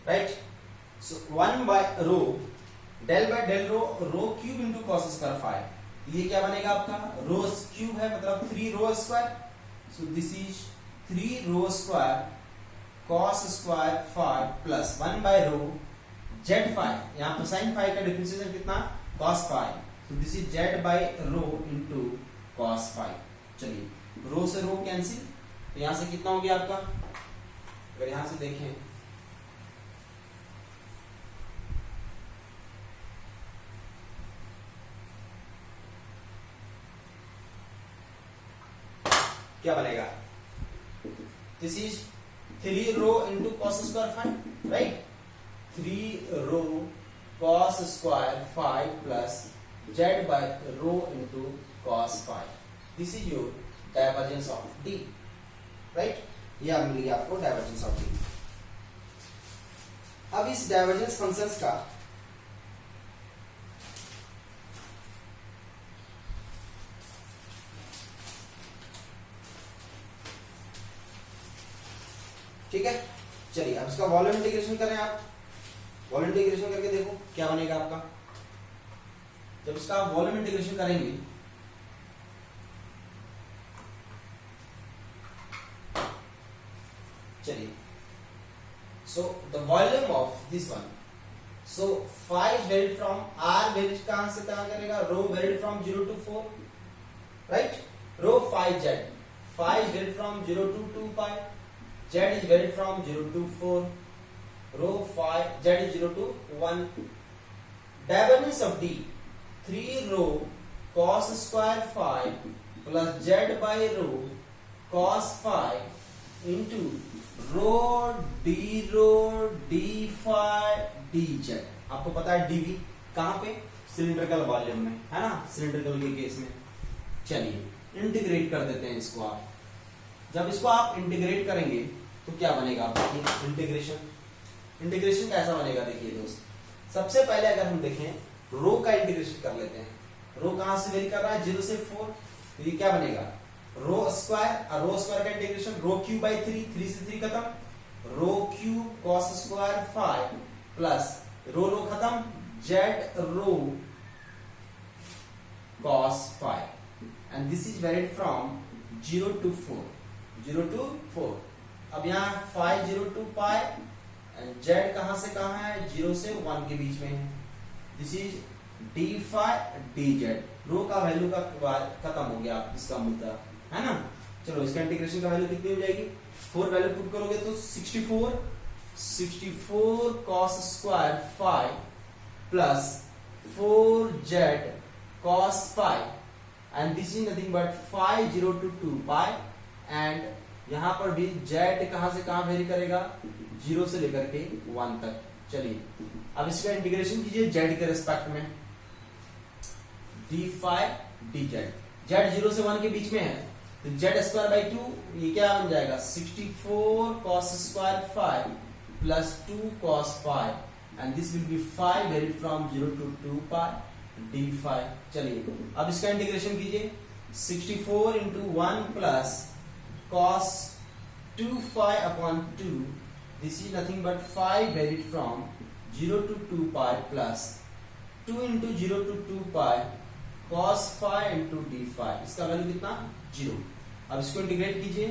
Right. So 1 by rho del by del rho, rho cube into cos square 5, ये क्या बनेगा आपका रो cube है, मतलब 3 rho square. So this is 3 rho square cos square 5 plus 1 by rho z 5, यहाँ पर sine 5 का differentiation कितना cos 5, so this is z by rho into cos 5। चलिए रो से रो कैंसिल, तो यहां से कितना हो गया आपका, अगर यहां से देखें क्या बनेगा, this is 3 rho into cos square 5, right. 3 rho cos square 5 plus Z by rho into cos 5, this is your divergence of D, right. यह मिल गया आपको डाइवर्जेंस ऑफ डी। अब इस डाइवर्जेंस फंक्शंस का ठीक है, चलिए अब इसका वॉल्यूम इंटीग्रेशन करें आप। वॉल्यूम इंटीग्रेशन करके देखो क्या बनेगा आपका, जब इसका वॉल्यूम इंटीग्रेशन करेंगे चलिए, so the volume of this one, so 5 varied from R varied कहां से कहां करेगा, rho varied from 0 to 4, right. Rho 5 z, 5 varied from 0 to 2 pi, z is varied from 0 to 4, row 5 z is 0 to 1, divergence of d 3 row cos square 5 plus z by row cos 5 into row d phi dz। आपको पता है dv कहां पे, cylindrical volume में है ना, cylindrical के case में। चलिए इंटीग्रेट कर देते हैं इसको आप, जब इसको आप इंटीग्रेट करेंगे तो क्या बनेगा आपका इंटीग्रेशन कैसा बनेगा, देखिए दोस्त। सबसे पहले अगर हम देखें रो का इंटीग्रेशन कर लेते हैं, रो कहां से वेरी कर रहा है 0 से 4, तो ये क्या बनेगा रो स्क्वायर, और रो स्क्वायर का इंटीग्रेशन रो क्यूब बाई 3, 3 से 3 खत्म, rho cube cos square 5 plus rho rho खत्म z rho cos 5, and this is varied from 0 to 4, 0 to 4। अब यहाँ 5 0 to पाई, एंड जेड कहां से कहां है 0 से 1 के बीच में है, this is D phi D z. Rho का वैल्यू का खत्म हो गया इसका मुद्दा, है ना। चलो इसका इंटीग्रेशन का वैल्यू कितनी हो जाएगी, 4 वैल्यू पुट करोगे तो 64 cos square 5 plus 4 Z cos 5, and this is nothing but 5 0 to 2 pi, and यहां पर भी z कहां से कहां वेरी करेगा 0 से लेकर के 1 तक। चलिए अब इसका इंटीग्रेशन कीजिए z के रिस्पेक्ट में, d phi D z, z 0 से 1 के बीच में है तो z स्क्वायर बाई 2, ये क्या बन जाएगा 64 cos square 5 plus 2 cos 5, and this will be 5 varied from 0 to 2 pi d phi. चलिए अब इसका इंटीग्रेशन कीजिए, 64 into 1 plus cos 2 phi upon 2, this is nothing but 5 varied from 0 to 2 pi plus 2 into 0 to 2 pi cos phi into d phi, इसका value कितना 0। अब इसको integrate कीजिए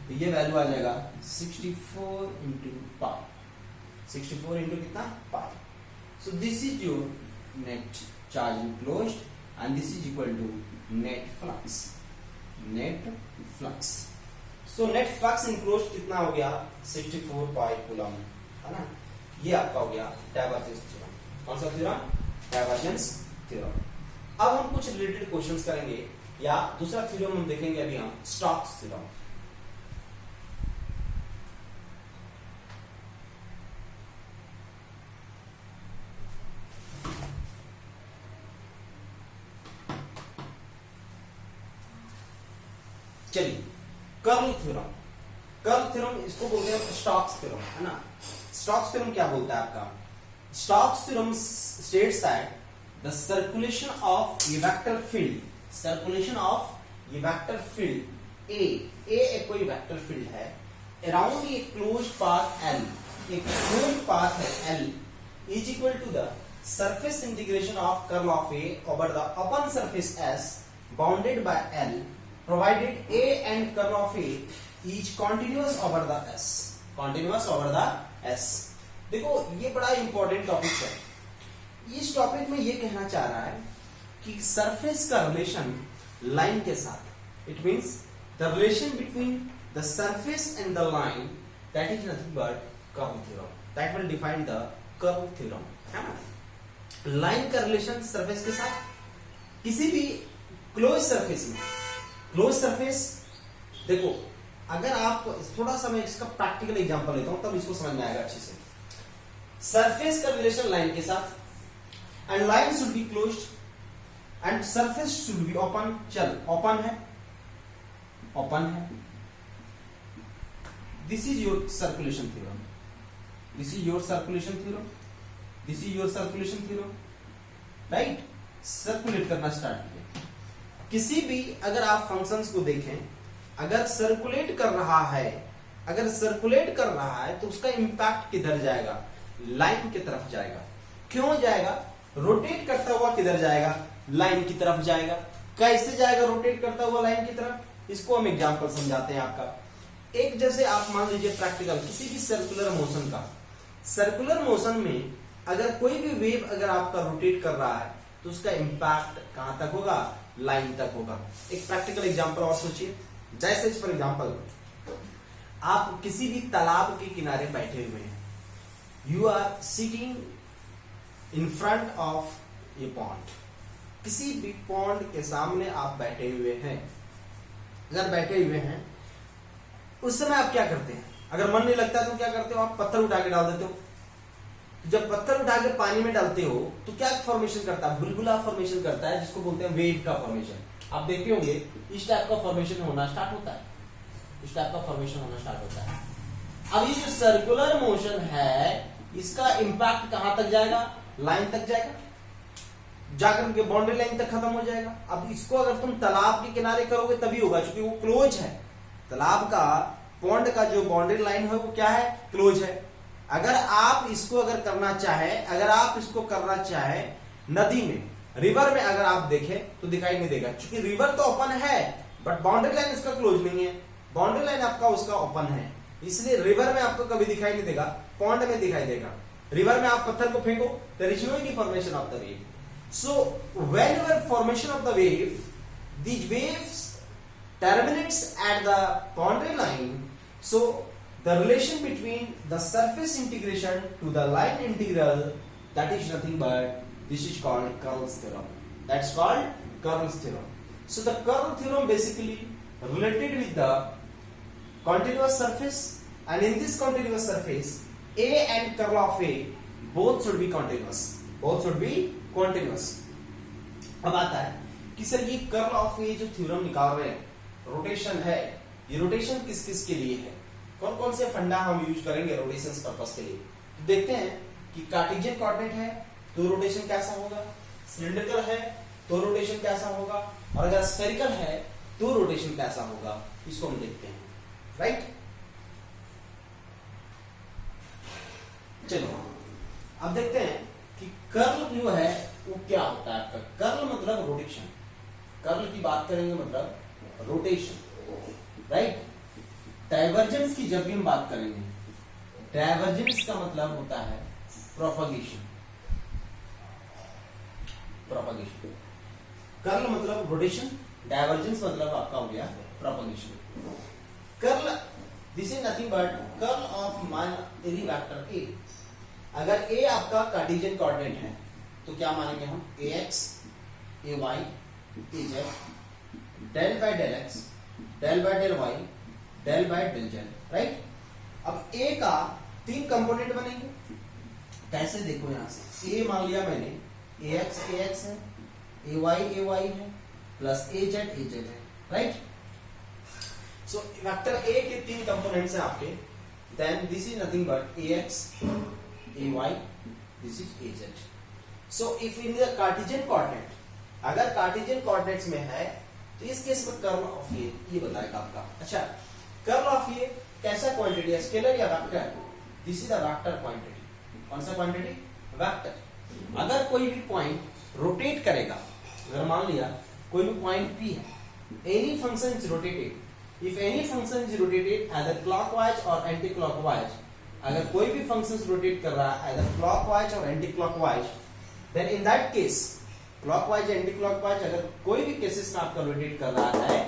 तो ये वैल्यू आ जाएगा 64 into pi, 64 into कितना pi। So this is your net charge enclosed and this is equal to net flux, net flux। So net flux enclosed कितना हो गया 64 पाई कूलम, है ना। ये आपका हो गया डाइवर्जेंस थ्योरम। कौन सा थ्योरम, डाइवर्जेंस थ्योरम। अब हम कुछ रिलेटेड क्वेश्चंस करेंगे, या दूसरा थ्योरम हम देखेंगे अभी हम स्टोक्स थ्योरम। चलिए कर्ल थ्योरम, कर्ल थ्योरम इसको बोलते हैं स्टोक्स थ्योरम, है ना। स्टोक्स थ्योरम क्या बोलता है आपका, Stokes theorem states that the circulation of a vector field, circulation of a vector field a एक कोई वेक्टर फील्ड है around a closed path L, एक फ्लूइड पाथ है L is equal to the surface integration of curl of A over the open surface S bounded by L provided A and curl of A is continuous over the S, continuous over the S। देखो ये बड़ा important topic है। इस topic में ये कहना चाह रहा है कि सरफेस का रिलेशन लाइन के साथ, it means the relation between the surface and the line, that is nothing but curve theorem, that will define the curve theorem, है ना। लाइन का रिलेशन सरफेस के साथ, किसी भी क्लोज सरफेस में, क्लोज सरफेस, देखो अगर आप थोड़ा सा मैं इसका प्रैक्टिकल एग्जांपल लेता हूं तब इसको समझ में आएगा अच्छे से। सरफेस का रिलेशन लाइन के साथ, and line should be closed end surface should be open. चल ओपन है, ओपन है, this is your circulation theorem, this is your circulation theorem, this is your circulation theorem, right. Circulate करना start किया। किसी भी अगर आप फंक्शंस को देखें, अगर सर्कुलेट कर रहा है, अगर सर्कुलेट कर रहा है तो उसका इंपैक्ट किधर जाएगा? लाइन की तरफ जाएगा। क्यों जाएगा? रोटेट करता हुआ किधर जाएगा? लाइन की तरफ जाएगा। कैसे जाएगा रोटेट करता हुआ लाइन की तरफ? इसको हम एग्जांपल समझाते हैं आपका। एक जैसे आप मान लीजिए प्रैक्टिकल किसी भी सर्कुलर मोशन का, सर्कुलर मोशन में अगर कोई भी वेव अगर आपका रोटेट कर रहा है तो उसका इंपैक्ट कहां तक होगा? लाइन तक होगा। एक प्रैक्टिकल एग्जांपल और सोचिए, जैसे फॉर एग्जांपल आप किसी भी तालाब के किनारे बैठे हुए हैं, you are sitting in front of a pond, किसी भी पॉन्ड के सामने आप बैठे हुए हैं। अगर बैठे हुए हैं उस समय आप क्या करते हैं? अगर मन नहीं लगता तो क्या करते हो? आप पत्थर उठा के डाल देते हो। जब पत्थर उठा के पानी में डालते हो तो क्या फॉर्मेशन करता है? बुलबुला फॉर्मेशन करता है, जिसको बोलते हैं वेव का फॉर्मेशन। आप देखे होंगे इस टाइप का फॉर्मेशन होना स्टार्ट होता है, इस टाइप का फॉर्मेशन होना स्टार्ट होता है। अब ये जो सर्कुलर मोशन है इसका इंपैक्ट कहां तक जाएगा? लाइन तक जाएगा, जाकर के बाउंड्री लाइन तक खत्म हो जाएगा। अब इसको अगर तुम तालाब के किनारे करोगे तभी होगा, क्योंकि वो क्लोज है। तालाब का, पॉन्ड का जो बाउंड्री लाइन है वो क्या है? क्लोज है। अगर आप इसको अगर करना चाहे, अगर आप इसको करना चाहे नदी में, रिवर में अगर आप देखें तो दिखाई नहीं देगा, क्योंकि रिवर तो ओपन है बट बाउंड्री लाइन उसका क्लोज नहीं है। बाउंड्री लाइन आपका उसका ओपन है, इसलिए रिवर में आपको कभी दिखाई नहीं देगा, पॉन्ड में दिखाई देगा। रिवर में आप पत्थर को फेंको, there is no any formation of the wave. So whenever formation of the wave, these waves terminates at the boundary line, so the relation between the surface integration to the line integral, that is nothing but this is called Curl's theorem. That's called Curl's theorem. So the Curl theorem basically related with the continuous surface, and in this continuous surface A and curl of A both should be continuous, both should be continuous. अब आता है कि sir ये curl of ए जो theorem निकाल रहे हैं, rotation है, ये रोटेशन किस किस के लिए है? कौन कौन से फंडा हम यूज करेंगे रोटेशन पर्पस के लिए? तो देखते हैं कि कार्टेशियन कोऑर्डिनेट है तो रोटेशन कैसा होगा, सिलिंड्रिकल है तो रोटेशन कैसा होगा, और अगर स्फेरिकल है तो रोटेशन कैसा होगा, इसको हम देखते हैं, राइट। चलो अब देखते हैं कि कर्ल जो है वो क्या होता है आपका। कर्ल मतलब रोटेशन, कर्ल की बात करेंगे मतलब रोटेशन, राइट। डाइवर्जेंस की जब भी हम बात करेंगे, डाइवर्जेंस का मतलब होता है प्रोपगेशन, प्रोपगेशन। कर्ल मतलब रोटेशन, डाइवर्जेंस मतलब आपका हो गया propagation. Curl, this is nothing but curl of मान एनी वेक्टर ए। अगर ए आपका कार्टेशियन कोऑर्डिनेट है तो क्या मानेंगे हम? ax, ay, az, del by del x, del by del y, del by del z, right. अब a का 3 कंपोनेंट बनेंगे, कैसे देखो यहां से, a मान लिया मैंने, ax ax है, ay है, प्लस az az है, राइट। सो वेक्टर a के 3 कंपोनेंट्स हैं आपके, then this is nothing but ax, ay, this is az. So if in the Cartesian coordinate, अगर कार्टेशियन कोऑर्डिनेट्स में है तो इस केस में कर्ल ऑफ ये बताएगा आपका। अच्छा, कर्ल ऑफ ये कैसा क्वांटिटी है, स्केलर या vector? This is the vector quantity. कौन सा क्वांटिटी? वेक्टर। अगर कोई भी पॉइंट रोटेट करेगा, अगर मान लिया कोई भी पॉइंट P है, any function is rotated, if any function is rotated either clockwise और एंटी क्लॉकवाइज, अगर कोई भी फंक्शन रोटेट कर रहा है आइदर क्लॉकवाइज और anti clockwise, then in that case clockwise anti clockwise अगर कोई भी केसेस में आपका रोटेट कर रहा है,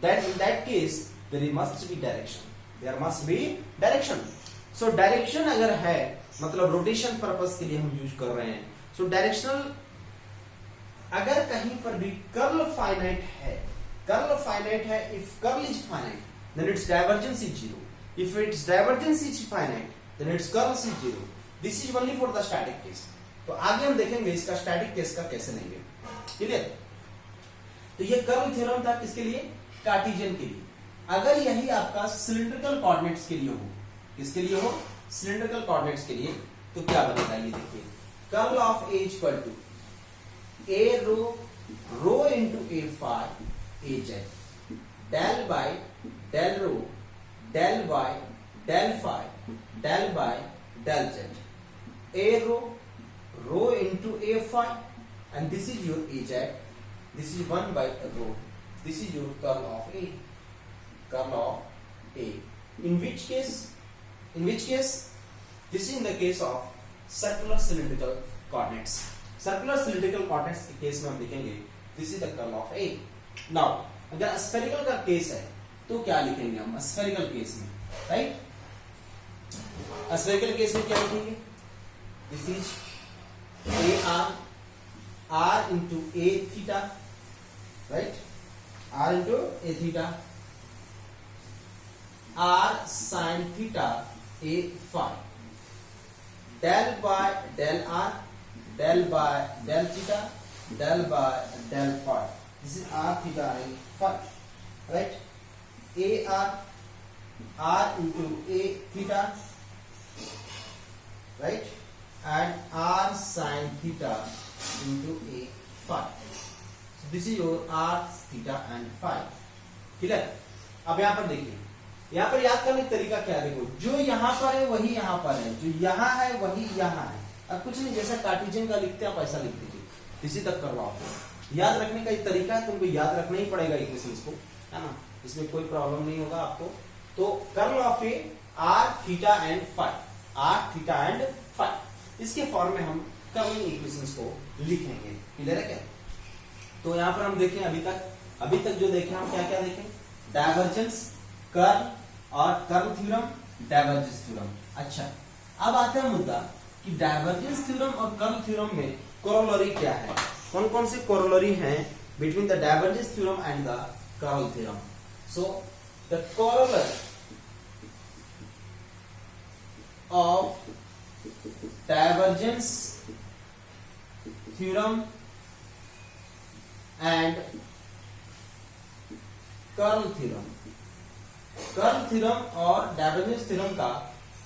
then in that case there must be direction, there must be direction. So direction अगर है मतलब रोटेशन पर्पस के लिए हम यूज कर रहे हैं, so directional अगर कहीं पर भी कर्ल फाइनाइट है, कर्ल फाइनाइट है, if curl is finite then its divergence is zero, if its divergence is finite then its curl is zero. This is only for the static case. तो आगे हम देखेंगे इसका स्टैटिक केस का कैसे लेंगे, क्लियर? तो ये कर्ल थ्योरम था किसके लिए? कार्टेशियन के लिए। अगर यही आपका सिलिंड्रिकल कोऑर्डिनेट्स के लिए हो, किसके लिए हो? सिलिंड्रिकल कोऑर्डिनेट्स के लिए, तो क्या बनेगा ये देखिए, curl of a equal to a rho into a phi a z del by del rho del by del phi del by del z, a rho into a phi and this is your a z, this is 1 by rho, this is your curl of A, curl of A. In which case this is in the case of circular cylindrical coordinates. Circular cylindrical coordinates के case में हम लिखेंगे this is the curl of A. Now अगर spherical का case है तो क्या लिखेंगे हम spherical केस में, right? spherical केस में क्या लिखेंगे? This is r into a theta, right? r into a theta, r sin theta a phi, del by del r, del by del theta, del by del phi. This is r theta and phi, right? r into a theta, right? And r sin theta into a phi. So this is your r theta and phi. Clear? अब यहाँ पर देखिए, यहाँ पर याद करने का तरीका क्या है, देखो जो यहाँ पर है वही यहाँ पर है, जो यहाँ है वही यहाँ है। अब कुछ नहीं, जैसा कार्टेशियन का लिखते हैं आप ऐसा लिख दीजिए, इसी तक कर्ल ऑफ है। याद रखने का ये तरीका है, तुमको याद रखना ही पड़ेगा इक्वेशंस को, है ना, इसमें कोई प्रॉब्लम नहीं होगा आपको। तो curl of a r theta and phi, r theta and phi, इसके फॉर्म में हम कर्ल इक्वेशंस को लिखेंगे। क्लियर है क्या? तो यहां पर हम देखें अभी तक जो देखें हम क्या क्या देखें, डायवर्जेंस, कर्ल और कर्ल थ्योरम, डायवर्जेंस थ्योरम। अच्छा, अब आता है मुद्दा कि डायवर्जेंस थ्योरम और कर्ल थ्योरम में कोरोलरी क्या है, कौन कौन से कोरोलरी हैं between the divergence theorem and the curl theorem. So the corollary of divergence theorem and curl theorem, curl theorem और डायवर्जेंस थ्योरम का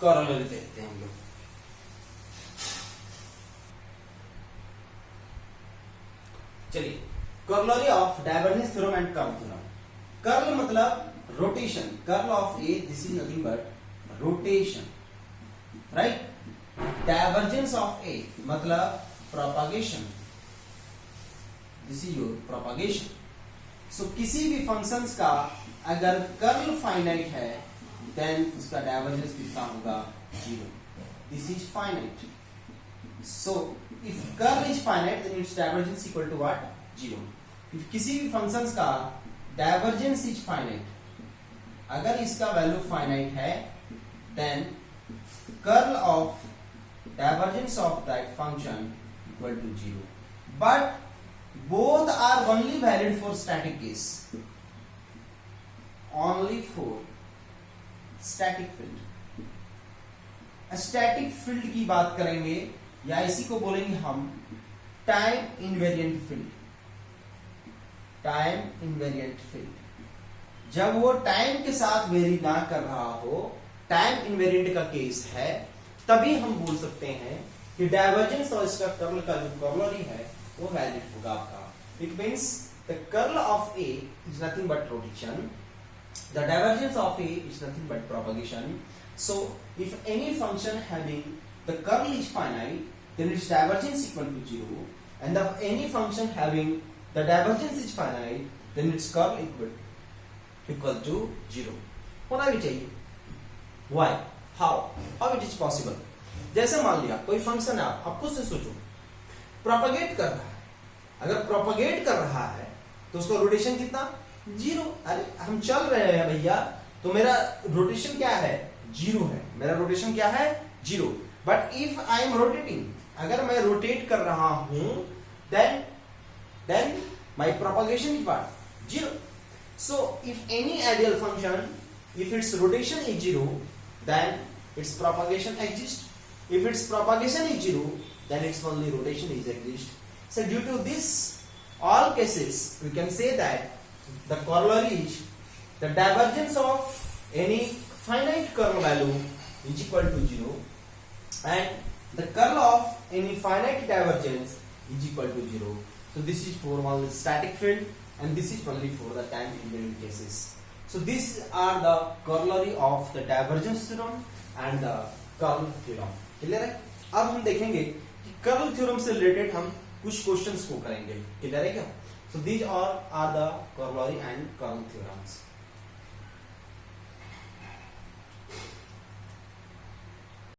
कोरोलरी देखते हैं हम लोग। चलिए, corollary of divergence theorem and curl theorem. Curl मतलब rotation, curl of a this is nothing but rotation, right? Divergence of a मतलब propagation, this is your propagation. So किसी भी फंक्शंस का अगर कर्ल फाइनाइट है देन उसका divergence कितना होगा? 0. This is finite. So if curl is finite then its divergence equal to what? 0. If किसी भी फंक्शंस का डायवर्जेंस इज फाइनाइट, अगर इसका वैल्यू फाइनाइट है then curl of divergence of that function equal to 0. But both are only valid for static case, only for static field. Static field की बात करेंगे या इसी को बोलेंगे हम time invariant field, time invariant field. जब वो टाइम के साथ वेरी ना कर रहा हो, टाइम इनवेरिएंट का केस है, तभी हम बोल सकते हैं कि डायवर्जेंस और इसका कर्ल का जो कोरोलरी है वो वैलिड होगा आपका। It means the curl of A is nothing but rotation The divergence of A is nothing but propagation. So if any function having the curl is finite, then its divergence equal to 0, and if any function having the divergence is finite, then its curl equal to 0 होना भी चाहिए. Why? How it is possible? जैसे मान लिया कोई function है, आप खुद से सोचो, प्रोपगेट कर रहा है. अगर प्रोपगेट कर रहा है तो उसका रोटेशन कितना? 0. अरे हम चल रहे हैं भैया, तो मेरा रोटेशन क्या है? 0 है. मेरा रोटेशन क्या है? 0. But if I am rotating, अगर मैं रोटेट कर रहा हूं, then my propagation is what? 0. So if any ideal function, if its rotation is 0, then its propagation exists. If its propagation is 0, then its only rotation is exist. So due to this all cases, we can say that the corollary is the divergence of any finite curl value is equal to 0, and the curl of any finite divergence is equal to 0. So this is for all static field, and this is only for the time invariant cases. So these are the corollary of the divergence theorem and the curl theorem. Clear है? अब हम देखेंगे कि curl theorem से related हम कुछ questions को करेंगे. क्लियर है क्या? So these are the corollary and curl theorems.